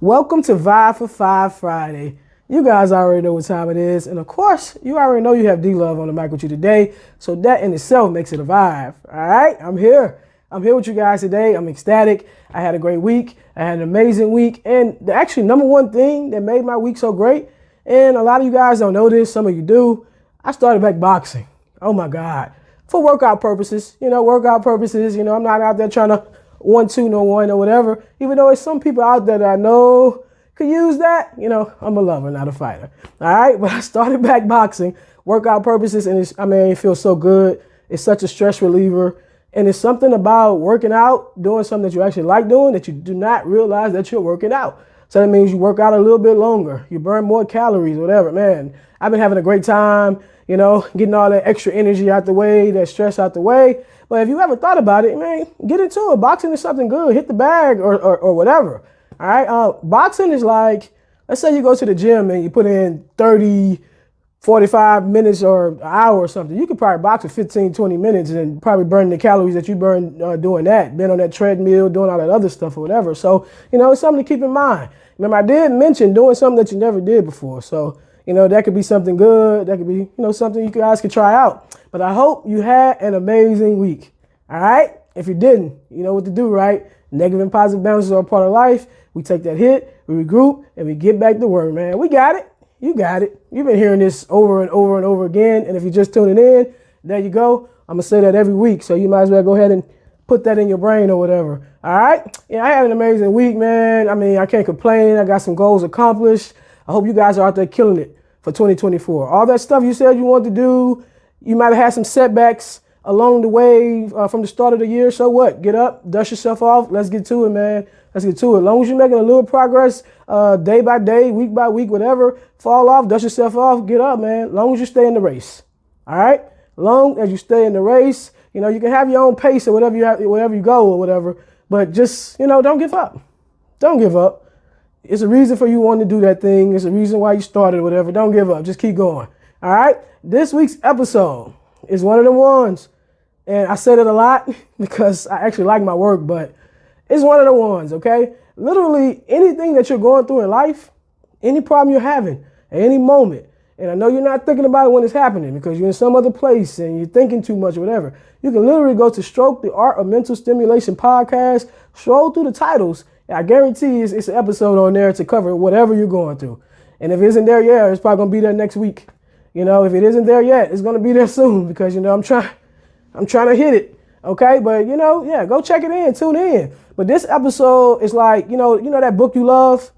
Welcome to Vibe for Five Friday. You guys already know what time it is. And of course, you already know you have D-Love on the mic with you today. So that in itself makes it a vibe. All right, I'm here. I'm here with you guys today. I'm ecstatic. I had a great week. I had an amazing week. And the actually number one thing that made my week so great, and a lot of you guys don't know this, some of you do, I started back boxing. Oh my God. For workout purposes, I'm not out there trying to 1-2 no one or whatever, even though there's some people out there that I know could use that. I'm a lover, not a fighter. All right, but I started back boxing, workout purposes, and it feels so good. It's such a stress reliever, and it's something about working out, doing something that you actually like doing that you do not realize that you're working out. So that means you work out a little bit longer, you burn more calories, whatever. Man, I've been having a great time, getting all that extra energy out the way, that stress out the way. But if you ever thought about it, man, get into it. Boxing is something good. Hit the bag or whatever. All right. Boxing is like, let's say you go to the gym and you put in 30, 45 minutes or an hour or something. You could probably box for 15, 20 minutes and probably burn the calories that you burn doing that, being on that treadmill, doing all that other stuff or whatever. So, it's something to keep in mind. Remember, I did mention doing something that you never did before. So, that could be something good. That could be, something you guys could try out. But I hope you had an amazing week. All right? If you didn't, you know what to do, right? Negative and positive bounces are a part of life. We take that hit, we regroup, and we get back to work, man. We got it. You got it. You've been hearing this over and over and over again. And if you're just tuning in, there you go. I'm going to say that every week. So you might as well go ahead and put that in your brain or whatever. All right? Yeah, I had an amazing week, man. I can't complain. I got some goals accomplished. I hope you guys are out there killing it for 2024. All that stuff you said you wanted to do, you might have had some setbacks along the way from the start of the year. So what? Get up, dust yourself off. Let's get to it, man. Let's get to it. As long as you're making a little progress day by day, week by week, whatever, fall off, dust yourself off, get up, man. As long as you stay in the race. All right? As long as you stay in the race, you can have your own pace or whatever you go or whatever. But just, don't give up. Don't give up. It's a reason for you wanting to do that thing. It's a reason why you started or whatever. Don't give up. Just keep going. All right? This week's episode is one of them ones. And I said it a lot because I actually like my work, but it's one of the ones, okay? Literally anything that you're going through in life, any problem you're having at any moment, and I know you're not thinking about it when it's happening because you're in some other place and you're thinking too much or whatever, you can literally go to Stroke, the Art of Mental Stimulation podcast, scroll through the titles. I guarantee it's an episode on there to cover whatever you're going through. And if it isn't there yet, it's probably going to be there next week. If it isn't there yet, it's going to be there soon because, I'm trying to hit it. Okay. But, go check it in, tune in. But this episode is like, that book you love,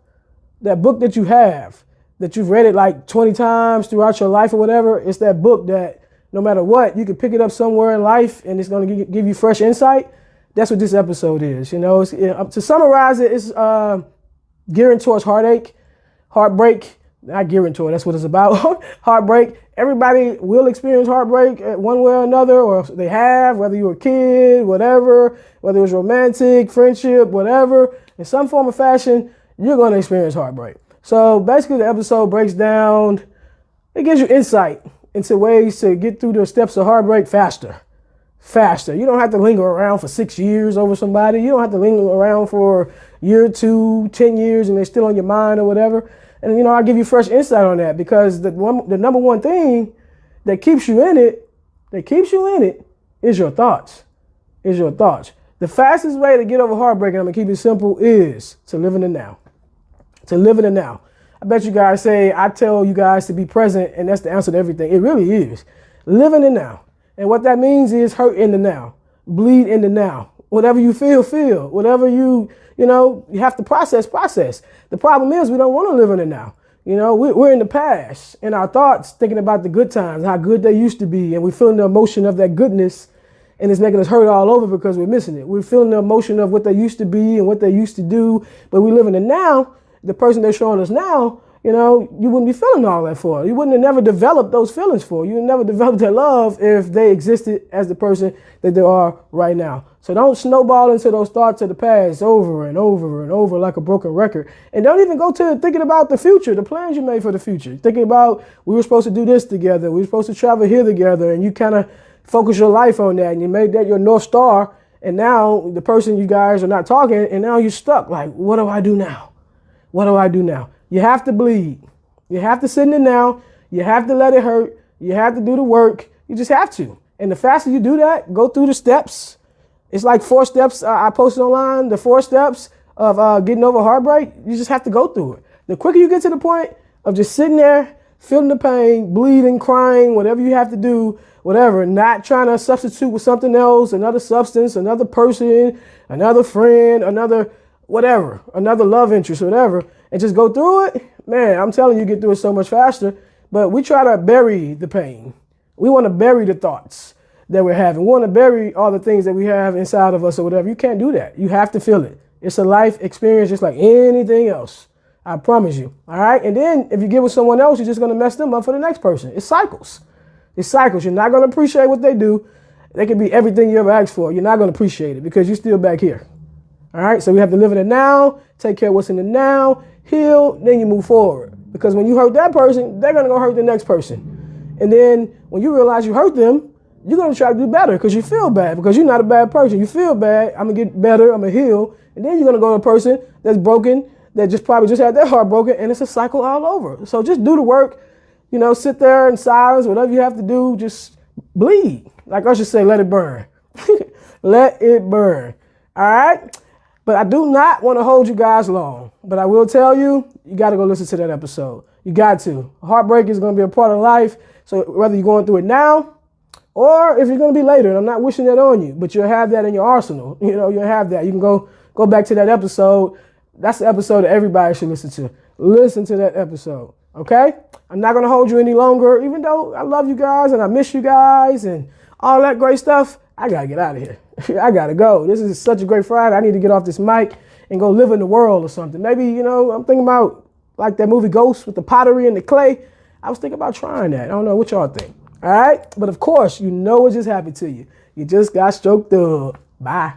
that book that you have, that you've read it like 20 times throughout your life or whatever. It's that book that no matter what, you can pick it up somewhere in life and it's going to give you fresh insight. That's what this episode is. To summarize it, it's gearing towards heartbreak, not gearing toward, that's what it's about. Heartbreak. Everybody will experience heartbreak one way or another, or they have, whether you're a kid, whatever, whether it was romantic, friendship, whatever, in some form or fashion, you're going to experience heartbreak. So basically the episode breaks down, it gives you insight into ways to get through the steps of heartbreak faster. You don't have to linger around for 6 years over somebody. You don't have to linger around for a year or two, 10 years, and they're still on your mind or whatever. And, I'll give you fresh insight on that because the number one thing that keeps you in it is your thoughts. The fastest way to get over heartbreak, and I'm going to keep it simple, is to live in the now. I bet you guys say, I tell you guys to be present, and that's the answer to everything. It really is. Live in the now. And what that means is hurt in the now, bleed in the now. Whatever you feel. Whatever you have to process. The problem is we don't want to live in the now. We're in the past, in our thoughts, thinking about the good times, how good they used to be. And we're feeling the emotion of that goodness, and it's making us hurt all over because we're missing it. We're feeling the emotion of what they used to be and what they used to do. But we live in the now. The person they're showing us now, you wouldn't be feeling all that for. You wouldn't have never developed those feelings for. You would never develop that love if they existed as the person that they are right now. So don't snowball into those thoughts of the past over and over and over like a broken record. And don't even go to thinking about the future, the plans you made for the future. Thinking about we were supposed to do this together. We were supposed to travel here together. And you kind of focus your life on that. And you made that your North Star. And now the person you guys are not talking. And now you're stuck. Like, what do I do now? What do I do now? You have to bleed. You have to sit in it now. You have to let it hurt. You have to do the work. You just have to. And the faster you do that, go through the steps. It's like 4 steps I posted online, the 4 steps of getting over heartbreak. You just have to go through it. The quicker you get to the point of just sitting there, feeling the pain, bleeding, crying, whatever you have to do, whatever, not trying to substitute with something else, another substance, another person, another friend, another whatever, another love interest, whatever, and just go through it, man, I'm telling you, get through it so much faster. But we try to bury the pain. We want to bury the thoughts that we're having. We want to bury all the things that we have inside of us or whatever. You can't do that. You have to feel it. It's a life experience just like anything else. I promise you. All right. And then if you get with someone else, you're just going to mess them up for the next person. It's cycles. It's cycles. You're not going to appreciate what they do. They can be everything you ever asked for. You're not going to appreciate it because you're still back here. All right. So we have to live in the now, take care of what's in the now, heal, then you move forward. Because when you hurt that person, they're going to go hurt the next person. And then when you realize you hurt them, you're going to try to do better because you feel bad because you're not a bad person. You feel bad. I'm going to get better. I'm going to heal. And then you're going to go to a person that's broken, that just probably just had their heart broken, and it's a cycle all over. So just do the work, you know, sit there in silence, whatever you have to do, just bleed. Like I should say, let it burn. Let it burn. All right? But I do not want to hold you guys long. But I will tell you, you got to go listen to that episode. You got to. Heartbreak is going to be a part of life. So whether you're going through it now or if you're going to be later, and I'm not wishing that on you, but you'll have that in your arsenal. You know, you'll have that. You can go back to that episode. That's the episode that everybody should listen to. Listen to that episode, okay? I'm not going to hold you any longer, even though I love you guys and I miss you guys and all that great stuff. I got to get out of here. I got to go. This is such a great Friday. I need to get off this mic and go live in the world or something. Maybe, you know, I'm thinking about like that movie Ghost with the pottery and the clay. I was thinking about trying that. I don't know what y'all think. All right? But of course, you know what just happened to you. You just got stroked up. Bye.